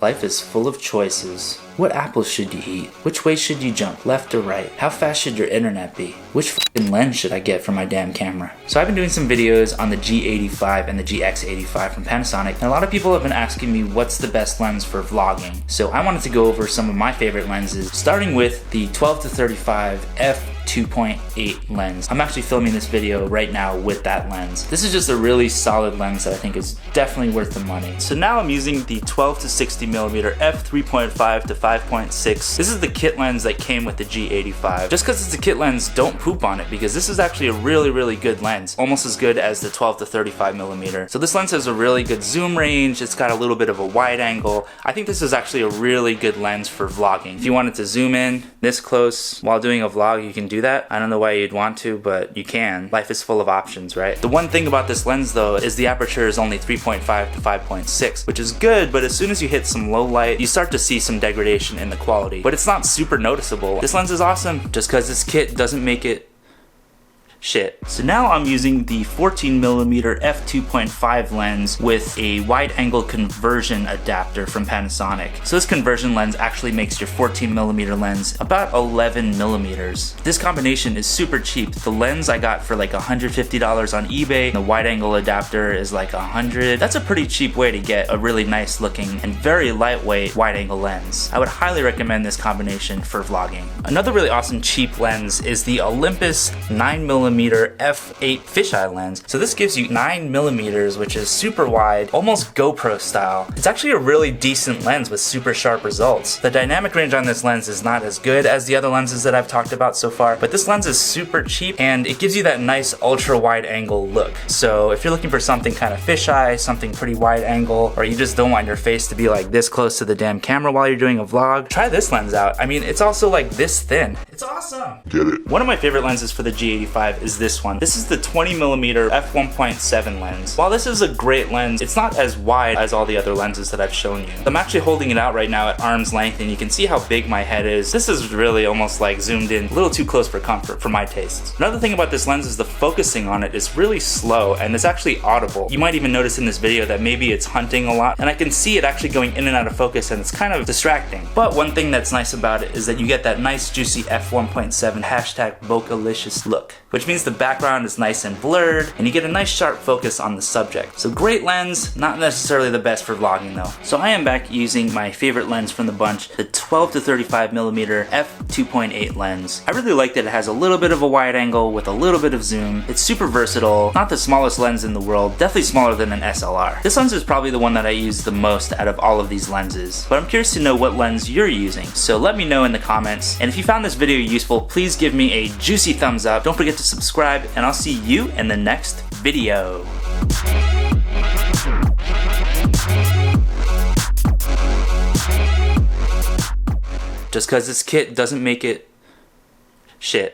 Life is full of choices. What apples should you eat? Which way should you jump, left or right? How fast should your internet be? Which f***ing lens should I get for my damn camera? So I've been doing some videos on the G85 and the GX85 from Panasonic, and a lot of people have been asking me what's the best lens for vlogging. So I wanted to go over some of my favorite lenses, starting with the 12-35 f2.8 lens. I'm actually filming this video right now with that lens. This is just a really solid lens that I think is definitely worth the money. So now I'm using the 12-60mm f3.5 to 5.6. This is the kit lens that came with the G85. Just because it's a kit lens, don't poop on it, because this is actually a really good lens. Almost as good as the 12-35mm. So this lens has a really good zoom range. It's got a little bit of a wide angle. I think this is actually a really good lens for vlogging. If you wanted to zoom in this close while doing a vlog, you can do that. I don't know why you'd want to, but you can. Life is full of options, right? The one thing about this lens though is the aperture is only 3.5 to 5.6, which is good, but as soon as you hit some low light, you start to see some degradation in the quality. But it's not super noticeable. This lens is awesome. Just because this kit doesn't make it shit. So now I'm using the 14mm f2.5 lens with a wide angle conversion adapter from Panasonic. So this conversion lens actually makes your 14mm lens about 11mm. This combination is super cheap. The lens I got for like $150 on eBay. The wide angle adapter is like $100. That's a pretty cheap way to get a really nice looking and very lightweight wide angle lens. I would highly recommend this combination for vlogging. Another really awesome cheap lens is the Olympus 9mm F8 Fisheye lens. So this gives you 9mm, which is super wide, almost GoPro style. It's actually a really decent lens with super sharp results. The dynamic range on this lens is not as good as the other lenses that I've talked about so far, but this lens is super cheap and it gives you that nice ultra wide angle look. So if you're looking for something kind of fisheye, something pretty wide angle, or you just don't want your face to be like this close to the damn camera while you're doing a vlog, try this lens out. I mean, it's also like this thin. It's awesome. Get it? One of my favorite lenses for the G85 is this one. This is the 20mm f1.7 lens. While this is a great lens, it's not as wide as all the other lenses that I've shown you. I'm actually holding it out right now at arm's length and you can see how big my head is. This is really almost like zoomed in, a little too close for comfort for my tastes. Another thing about this lens is the focusing on it is really slow and it's actually audible. You might even notice in this video that maybe it's hunting a lot and I can see it actually going in and out of focus and it's kind of distracting. But one thing that's nice about it is that you get that nice juicy f1.7 hashtag bokeh-licious look, which means the background is nice and blurred and you get a nice sharp focus on the subject. So great lens, not necessarily the best for vlogging though. So I am back using my favorite lens from the bunch, the 12-35mm f2.8 lens. I really like that it has a little bit of a wide angle with a little bit of zoom. It's super versatile, not the smallest lens in the world, definitely smaller than an SLR. This lens is probably the one that I use the most out of all of these lenses, but I'm curious to know what lens you're using. So let me know in the comments, and if you found this video useful, please give me a juicy thumbs up. Don't forget to subscribe, and I'll see you in the next video. Just because this kit doesn't make it shit.